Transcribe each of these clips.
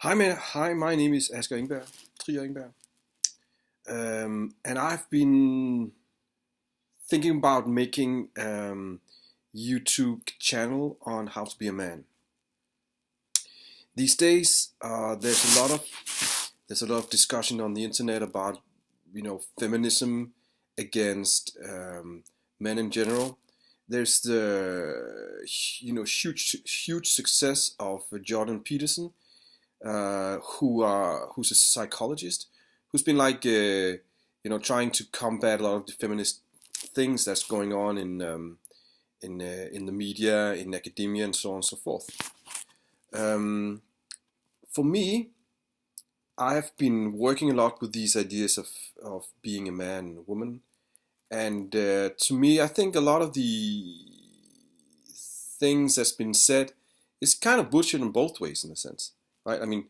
Hi, my name is Asger Ingberg, Trier Ingberg, and I've been thinking about making YouTube channel on how to be a man. These days, there's a lot of discussion on the internet about feminism against men in general. There's the huge success of Jordan Peterson, who's a psychologist who's been trying to combat a lot of the feminist things that's going on in the media, in academia, and so on and so forth. Um, for me, I have been working a lot with these ideas of being a man and a woman, and to me, I think a lot of the things that's been said is kind of bullshit in both ways, in a sense, right? I mean,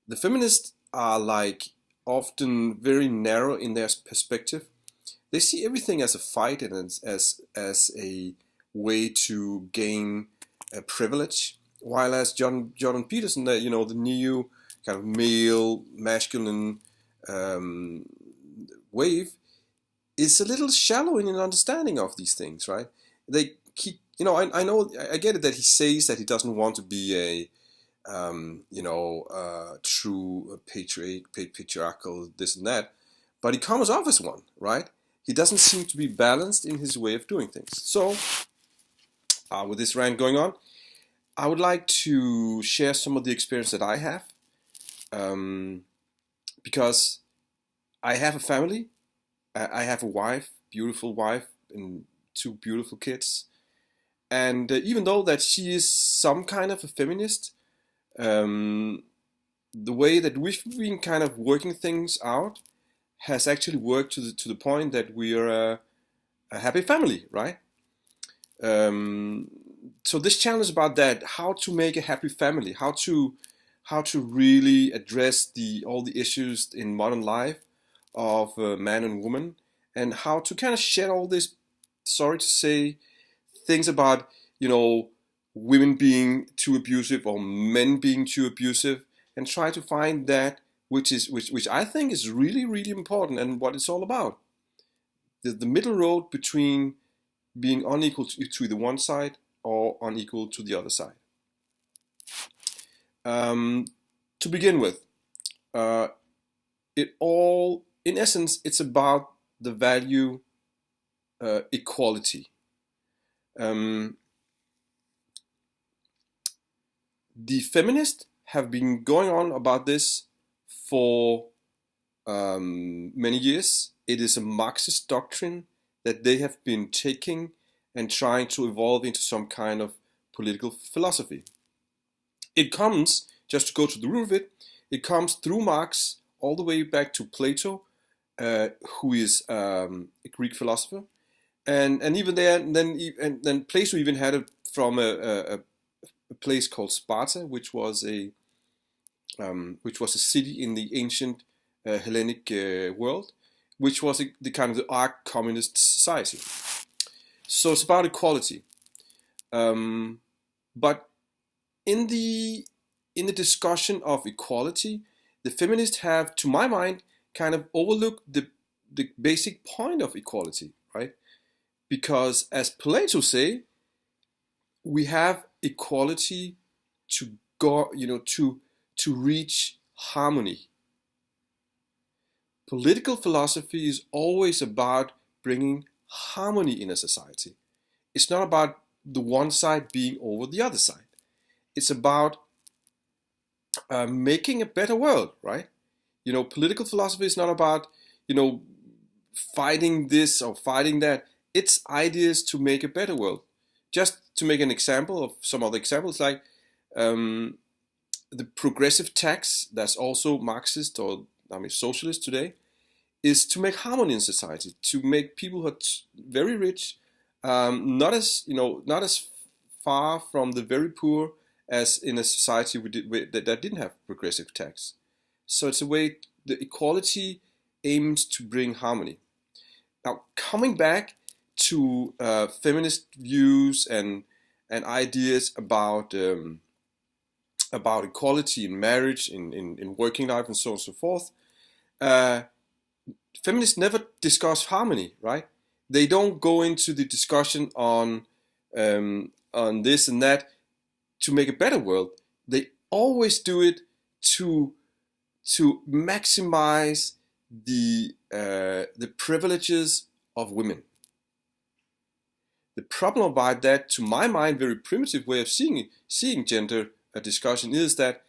the feminists are often very narrow in their perspective. They see everything as a fight and as a way to gain a privilege. While as Jordan Peterson, the new kind of male masculine um, wave is a little shallow in an understanding of these things, right? I know, I get it that he says that he doesn't want to be a true patriarchal, this and that, but he comes off as one, right? He doesn't seem to be balanced in his way of doing things. So, with this rant going on, I would like to share some of the experience that I have, um, because I have a family. I have a wife, beautiful wife, and two beautiful kids. And even though that she is some kind of a feminist, um, the way that we've been kind of working things out has actually worked to the point that we are a happy family, right? Um, so this channel is about that: how to make a happy family, how to really address the all the issues in modern life of man and woman, and how to kind of shed all this, sorry to say, things about you know women being too abusive or men being too abusive, and try to find that which I think is really really important and what it's all about. The middle road between being unequal to the one side or unequal to the other side. Um, to begin with, uh, it all, in essence, it's about the value equality. Um, the feminists have been going on about this for many years. It is a Marxist doctrine that they have been taking and trying to evolve into some kind of political philosophy. It comes, just to go to the root of it, it comes through Marx all the way back to Plato, who is a Greek philosopher, and even there, and then Plato even had it from a place called Sparta, which was a city in the ancient Hellenic world, which was the kind of the arch communist society. So it's about equality. Um, but in the in the discussion of equality, the feminists have, to my mind, kind of overlooked the basic point of equality, right? Because as Plato say, we have equality to go, to reach harmony. Political philosophy is always about bringing harmony in a society. It's not about the one side being over the other side. It's about making a better world, right? Political philosophy is not about, you know, fighting this or fighting that. It's ideas to make a better world. Just to make an example of some other examples, like um, the progressive tax, that's also Marxist or I mean socialist today, is to make harmony in society, to make people who are very rich, not as far from the very poor as in a society that didn't have progressive tax. So it's a way the equality aims to bring harmony. Now, coming back to feminist views and ideas about about equality in marriage, in working life, and so on and so forth, uh, feminists never discuss harmony, right? They don't go into the discussion on this and that to make a better world. They always do it to maximize the privileges of women. The problem about that, to my mind, very primitive way of seeing gender discussion is that,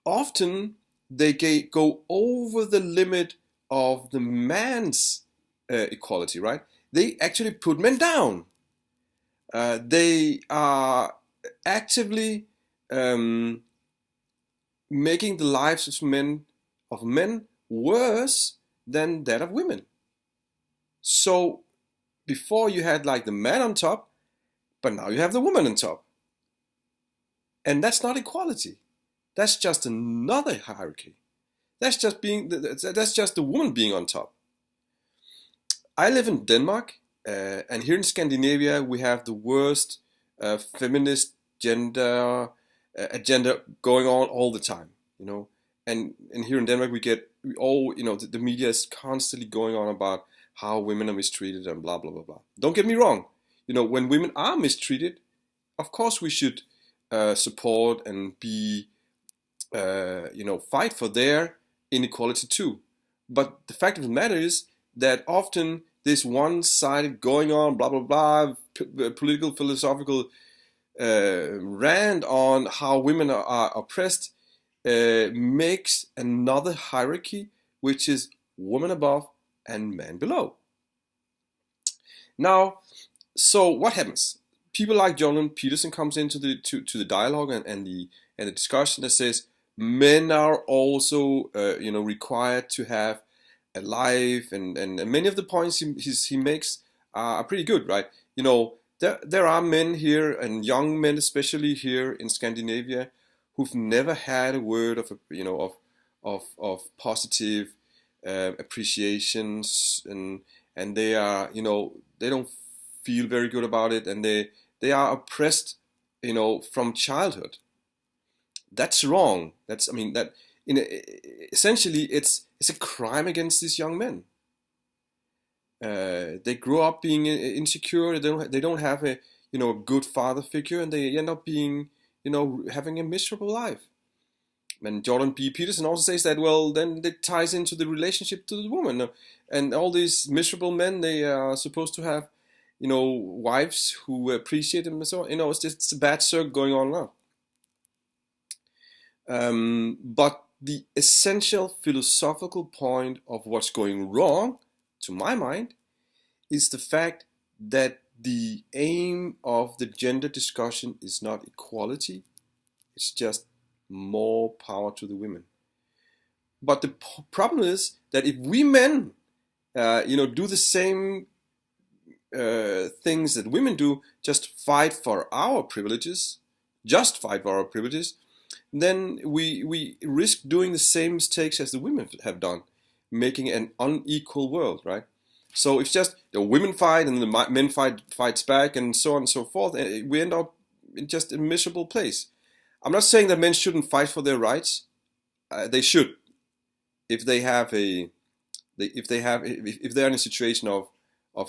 often they go over the limit of the man's equality, right? They actually put men down. They are actively making the lives of men worse than that of women. So before you had like the man on top, but now you have the woman on top. And that's not equality. That's just another hierarchy. That's just the woman being on top. I live in Denmark, and here in Scandinavia we have the worst feminist gender agenda going on all the time. And here in Denmark the media is constantly going on about how women are mistreated and blah blah blah blah. Don't get me wrong. When women are mistreated, of course we should support and be fight for their inequality too. But the fact of the matter is that often this one-sided going on, blah blah blah, political philosophical rant on how women are oppressed makes another hierarchy, which is woman above and man below. Now, so what happens? People like Jordan Peterson comes into the dialogue and the discussion that says men are also required to have a life, and many of the points he makes are pretty good, right? There are men here, and young men especially here in Scandinavia, who've never had a word of positive appreciations, and they are they don't feel very good about it, and they are oppressed from childhood. That's wrong. Essentially it's a crime against these young men. They grow up being insecure. They don't have a good father figure, and they end up being having a miserable life. And Jordan B. Peterson also says that, well, then it ties into the relationship to the woman, and all these miserable men, they are supposed to have wives who appreciate them and so on. It's a bad circle going on now. But the essential philosophical point of what's going wrong, to my mind, is the fact that the aim of the gender discussion is not equality, it's just more power to the women. But the problem is that if we men, do the same things that women do, just fight for our privileges, then we risk doing the same mistakes as the women have done, making an unequal world, right? So if just the women fight and the men fights back and so on and so forth, we end up in just a miserable place. I'm not saying that men shouldn't fight for their rights. They should, if they're in a situation of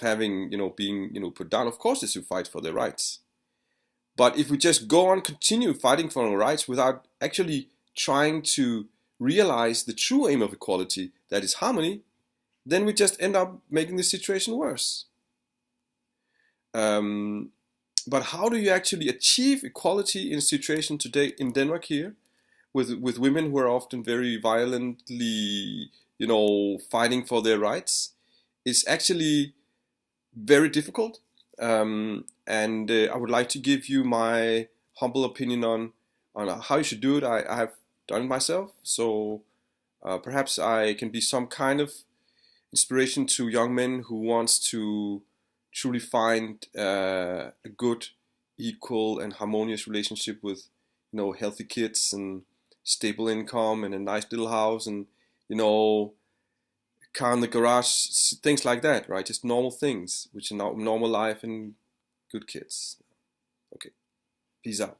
having being put down. Of course they should fight for their rights. But if we just go on continue fighting for our rights without actually trying to realize the true aim of equality, that is harmony, then we just end up making the situation worse. But how do you actually achieve equality in a situation today in Denmark here, with women who are often very violently, fighting for their rights? It's actually very difficult. And I would like to give you my humble opinion on how you should do it. I have done it myself, so perhaps I can be some kind of inspiration to young men who wants to truly find a good, equal, and harmonious relationship with healthy kids and stable income and a nice little house and car in the garage, things like that, right? Just normal things, which are normal life and good kids. Okay, peace out.